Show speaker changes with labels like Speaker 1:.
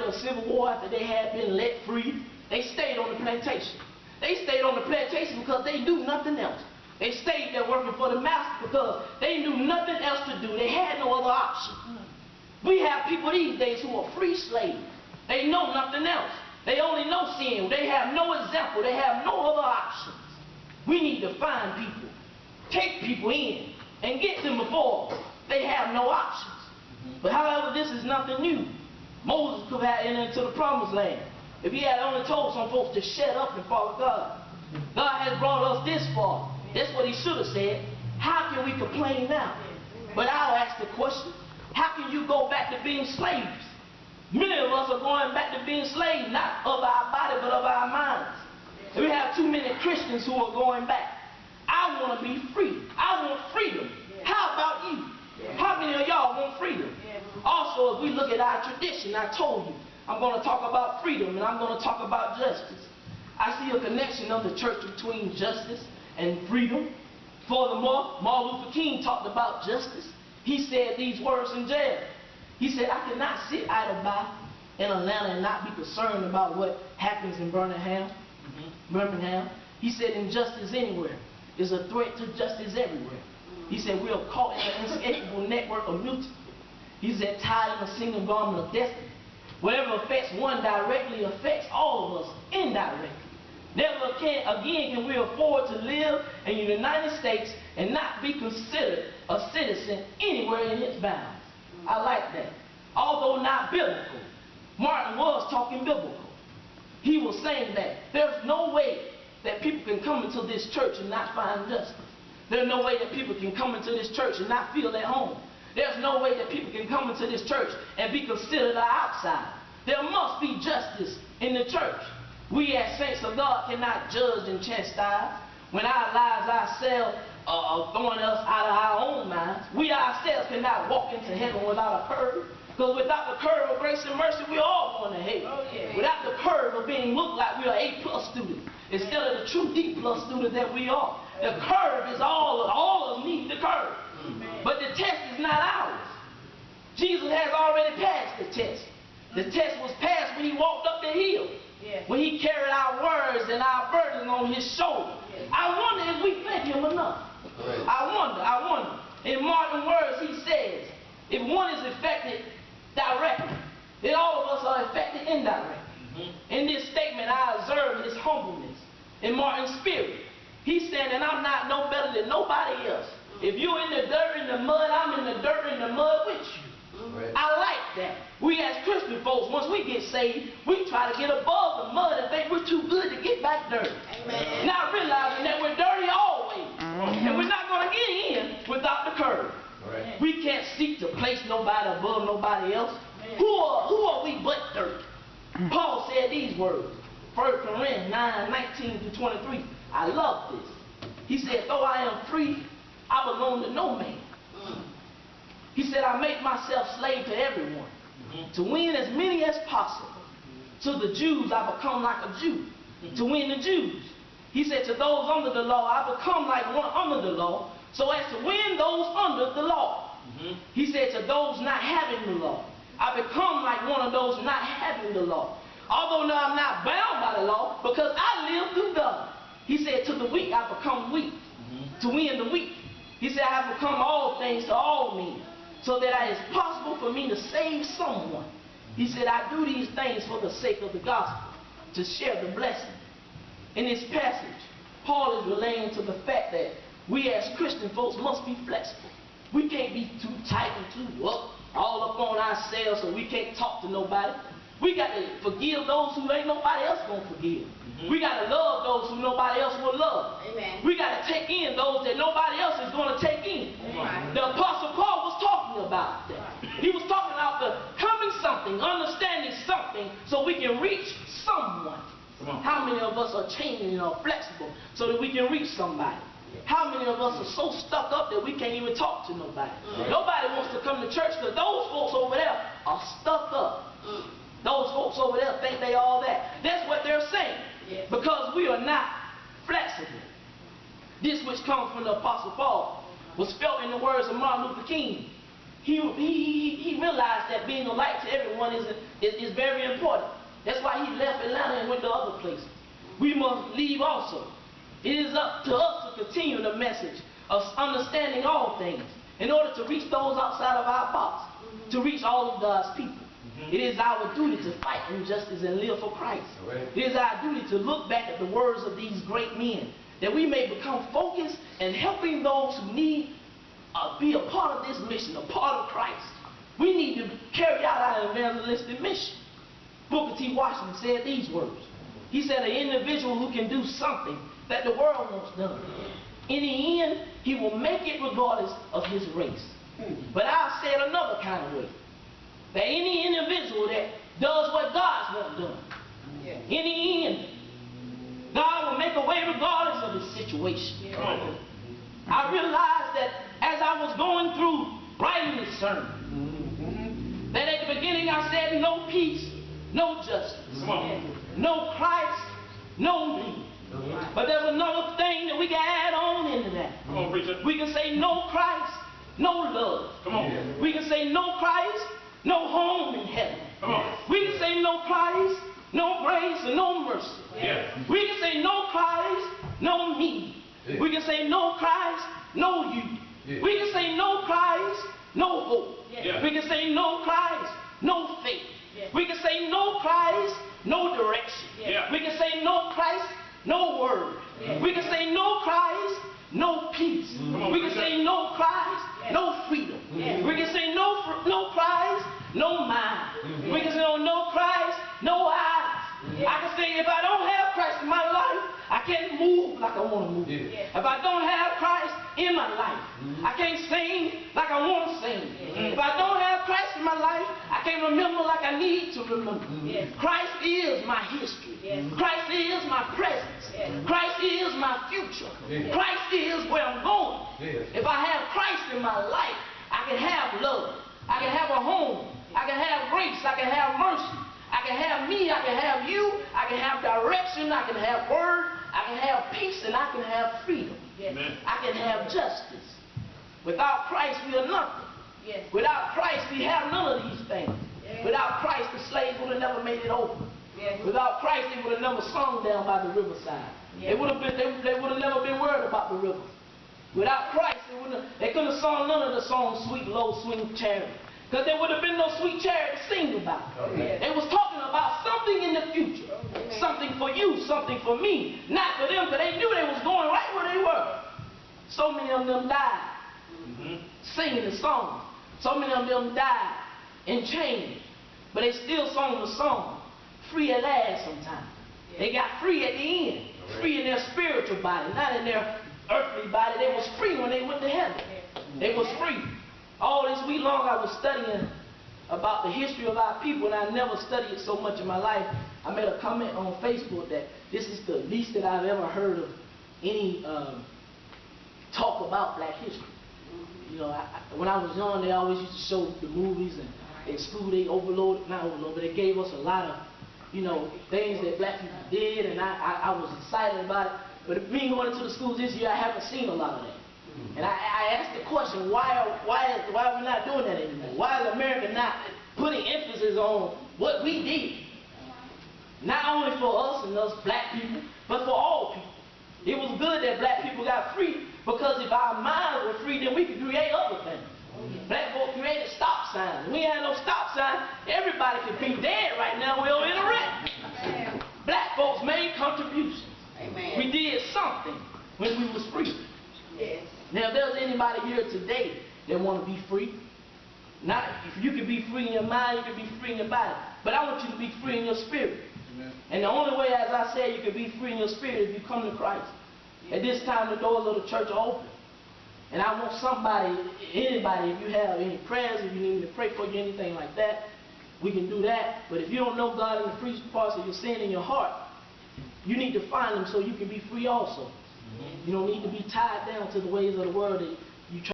Speaker 1: after the Civil War, after they had been let free, they stayed on the plantation. They stayed on the plantation because they knew nothing else. They stayed there working for the master because they knew nothing else to do. They had no other option. We have people these days who are free slaves. They know nothing else. They only know sin. They have no example. They have no other options. We need to find people, take people in, and get them before they have no options. But however, this is nothing new. Moses could have entered into the promised land if he had only told some folks to shut up and follow God. God has brought us this far. That's what he should have said. How can we complain now? But I'll ask the question, how can you go back to being slaves? Many of us are going back to being slaves, not of our body, but of our minds. And we have too many Christians who are going back. I want to be free. I want freedom. How about you? How many of y'all want freedom? Also, if we look at our tradition, I told you, I'm going to talk about freedom and I'm going to talk about justice. I see a connection of the church between justice and freedom. Furthermore, Martin Luther King talked about justice. He said these words in jail. He said, I cannot sit idle by in Atlanta and not be concerned about what happens in Birmingham. He said, injustice anywhere is a threat to justice everywhere. He said, we are caught in an inescapable network of mutiny. He said, tied in a single garment of destiny. Whatever affects one directly affects all of us indirectly. Never again can we afford to live in the United States and not be considered a citizen anywhere in its bounds. I like that. Although not biblical, Martin was talking biblical. He was saying that there's no way that people can come into this church and not find justice. There's no way that people can come into this church and not feel at home. There's no way that people can come into this church and be considered an outsider. There must be justice in the church. We as saints of God cannot judge and chastise when our lives ourselves are throwing us out of our own minds. We ourselves cannot walk into heaven without a curve. Because without the curve of grace and mercy, we're all going to hell. Oh, yeah. Without the curve of being looked like we are A+ students instead of the true D+ students that we are. The curve is all of us need the curve. But the test is not ours. Jesus has already passed the test. The test was passed when he walked up the hill. When he carried our words and our burdens on his shoulder. I wonder if we thank him enough. I wonder. In Martin's words, he says, if one is affected directly, then all of us are affected indirectly. In this statement, I observe his humbleness in Martin's spirit. He's saying that I'm not no better than nobody else. If you're in the dirt, in the mud, I'm in the dirt, in the mud with you. I like that. We as Christian folks, once we get saved, we try to get above the mud and think we're too good to get back dirty. Amen. Not realizing that we're dirty always. And we're not going to get in without the curve. Right. We can't seek to place nobody above nobody else. Who are we but dirt? Paul said these words. 1 Corinthians 9:19-23. I love this. He said, though I am free, I belong to no man. He said, I make myself slave to everyone, to win as many as possible. To the Jews, I become like a Jew, to win the Jews. He said, to those under the law, I become like one under the law, so as to win those under the law. He said, to those not having the law, I become like one of those not having the law. Although now I'm not bound by the law, because I live through God. He said, to the weak, I become weak, to win the weak. He said, I have become all things to all men, so that it is possible for me to save someone. He said, I do these things for the sake of the gospel, to share the blessing. In this passage, Paul is relating to the fact that we as Christian folks must be flexible. We can't be too tight and too up, all up on ourselves, so we can't talk to nobody. We got to forgive those who ain't nobody else going to forgive. We got to love those who nobody else will love. Amen. We got to take in those that nobody else is going to take in. Amen. The Apostle Paul was talking about that. He was talking about becoming something, understanding something, so we can reach someone. How many of us are changing or flexible so that we can reach somebody? How many of us are so stuck up that we can't even talk to nobody? Nobody wants to come to church because those folks over there are stuck up. Those folks over there think they all that. That's what they're saying. Because we are not flexible. This which comes from the Apostle Paul was felt in the words of Martin Luther King. he realized that being a light to everyone is very important. That's why he left Atlanta and went to other places. We must leave also. It is up to us to continue the message of understanding all things in order to reach those outside of our box, to reach all of God's people. It is our duty to fight injustice and live for Christ. It is our duty to look back at the words of these great men, that we may become focused in helping those who need be a part of this mission, a part of Christ. We need to carry out our evangelistic mission. Booker T. Washington said these words. He said, an individual who can do something that the world wants done, in the end, he will make it regardless of his race. But I'll say it another kind of way. That any individual that does what God wants done, in the end, God will make a way regardless of his situation. I realized that as I was going through writing this sermon, that at the beginning I said no peace, no justice, no Christ, no me. But there's another thing that we can add on into that.
Speaker 2: Come on, preacher.
Speaker 1: We can say no Christ, no love.
Speaker 2: Come on.
Speaker 1: We can say no Christ, no home in heaven.
Speaker 2: Come on.
Speaker 1: We can say no Christ, no grace, and no mercy.
Speaker 2: Yes.
Speaker 1: We can say no Christ, no me. We can say no Christ, no you. We can say no Christ, no hope. We can say no Christ, no faith. We can say no Christ, no direction. We can say no Christ, no word. We can say no Christ, no peace. We can say no Christ, no freedom. We can say no Christ, no mind. We can say no Christ, no eyes. I can say if I don't have Christ in my life, I can't move like I want to move. If I don't have Christ in my life, I can't sing like I want to sing. If I don't have Christ in my life, I can't remember like I need to remember. Christ is my history. Christ is my presence. Christ is my future. Christ is where I'm going. If I have Christ in my life, I can have love. I can have a home. I can have grace. I can have mercy. I can have me. I can have you. I can have direction. I can have word. I can have peace, and I can have freedom. I can have justice. Without Christ, we are nothing. Without Christ, we have none of these things. Without Christ, the slaves would have never made it over. Without Christ, they would have never sung down by the riverside. They would have never been worried about the river. Without Christ, they couldn't have sung none of the songs, Sweet Low Swing Chariot. Because there would have been no sweet chariot to sing about. They was talking about something in the future. Something for you, something for me. Not for them, because they knew they was going right where they were. So many of them died singing the song. So many of them died in chains. But they still sung the song. Free at last sometimes. They got free at the end. Free in their spiritual body, not in their earthly body. They was free when they went to heaven. They was free. All this week long I was studying about the history of our people, and I never studied it so much in my life. I made a comment on Facebook that this is the least that I've ever heard of any talk about black history. You know, when I was young, they always used to show the movies, and at school they not overloaded, but they gave us a lot of, you know, things that black people did, and I was excited about it. But me going into the schools this year, I haven't seen a lot of that. And I asked the question, why are we not doing that anymore? Why is America not putting emphasis on what we did? Not only for us and us black people, but for all people. It was good that black people got free, because if our minds were free, then we could create other things. Black folks created stop signs. We had no stop sign. Everybody could be dead right now. We're in a wreck. Black folks made contributions. We did something when we was free. Now, if there's anybody here today that want to be free, if you can be free in your mind, you can be free in your body. But I want you to be free in your spirit. And the only way, as I said, you can be free in your spirit is if you come to Christ. At this time, the doors of the church are open. And I want anybody, if you have any prayers, if you need me to pray for you, anything like that, we can do that. But if you don't know God in the free parts of your sin in your heart, you need to find Him so you can be free also. You don't need to be tied down to the ways of the world that you try